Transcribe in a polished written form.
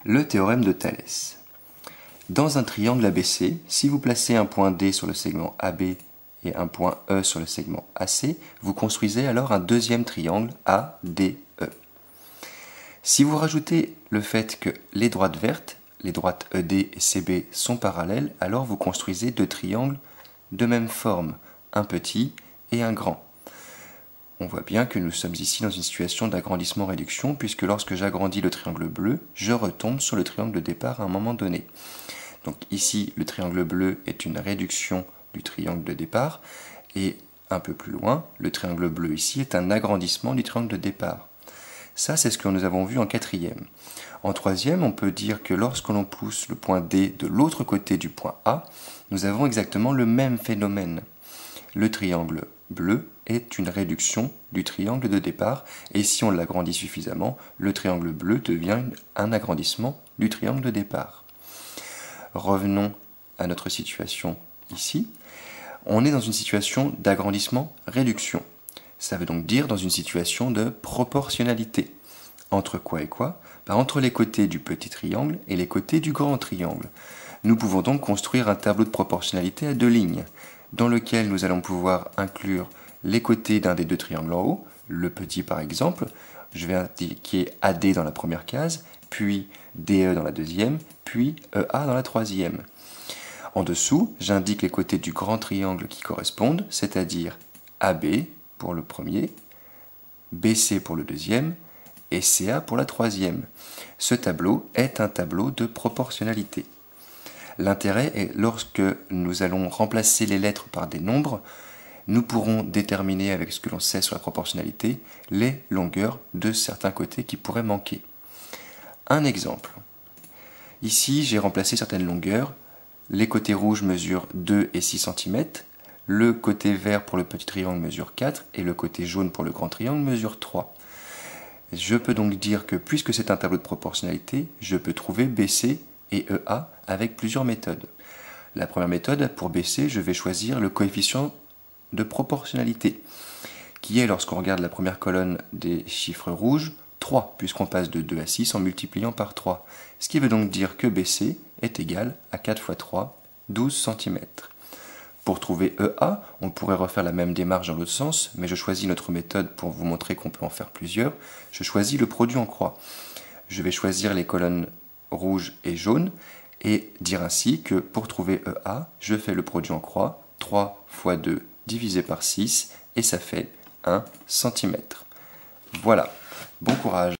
Le théorème de Thalès. Dans un triangle ABC, si vous placez un point D sur le segment AB et un point E sur le segment AC, vous construisez alors un deuxième triangle ADE. Si vous rajoutez le fait que les droites vertes, les droites ED et CB sont parallèles, alors vous construisez deux triangles de même forme, un petit et un grand. On voit bien que nous sommes ici dans une situation d'agrandissement-réduction, puisque lorsque j'agrandis le triangle bleu, je retombe sur le triangle de départ à un moment donné. Donc ici, le triangle bleu est une réduction du triangle de départ, et un peu plus loin, le triangle bleu ici est un agrandissement du triangle de départ. Ça, c'est ce que nous avons vu en quatrième. En troisième, on peut dire que lorsque l'on pousse le point D de l'autre côté du point A, nous avons exactement le même phénomène. Le triangle bleu est une réduction du triangle de départ, et si on l'agrandit suffisamment, le triangle bleu devient un agrandissement du triangle de départ. Revenons à notre situation ici. On est dans une situation d'agrandissement-réduction. Ça veut donc dire dans une situation de proportionnalité. Entre quoi et quoi? Entre les côtés du petit triangle et les côtés du grand triangle. Nous pouvons donc construire un tableau de proportionnalité à deux lignes, dans lequel nous allons pouvoir inclure les côtés d'un des deux triangles en haut, le petit par exemple, je vais indiquer AD dans la première case, puis DE dans la deuxième, puis EA dans la troisième. En dessous, j'indique les côtés du grand triangle qui correspondent, c'est-à-dire AB pour le premier, BC pour le deuxième, et CA pour la troisième. Ce tableau est un tableau de proportionnalité. L'intérêt est lorsque nous allons remplacer les lettres par des nombres, nous pourrons déterminer avec ce que l'on sait sur la proportionnalité les longueurs de certains côtés qui pourraient manquer. Un exemple. Ici, j'ai remplacé certaines longueurs. Les côtés rouges mesurent 2 et 6 cm, le côté vert pour le petit triangle mesure 4 et le côté jaune pour le grand triangle mesure 3. Je peux donc dire que puisque c'est un tableau de proportionnalité, je peux trouver BC et EA avec plusieurs méthodes. La première méthode, pour BC, je vais choisir le coefficient de proportionnalité, qui est, lorsqu'on regarde la première colonne des chiffres rouges, 3, puisqu'on passe de 2 à 6 en multipliant par 3. Ce qui veut donc dire que BC est égal à 4 fois 3, 12 cm. Pour trouver EA, on pourrait refaire la même démarche dans l'autre sens, mais je choisis notre méthode pour vous montrer qu'on peut en faire plusieurs. Je choisis le produit en croix. Je vais choisir les colonnes rouges et jaunes, et dire ainsi que pour trouver EA, je fais le produit en croix, 3 fois 2 divisé par 6, et ça fait 1 cm. Voilà, bon courage.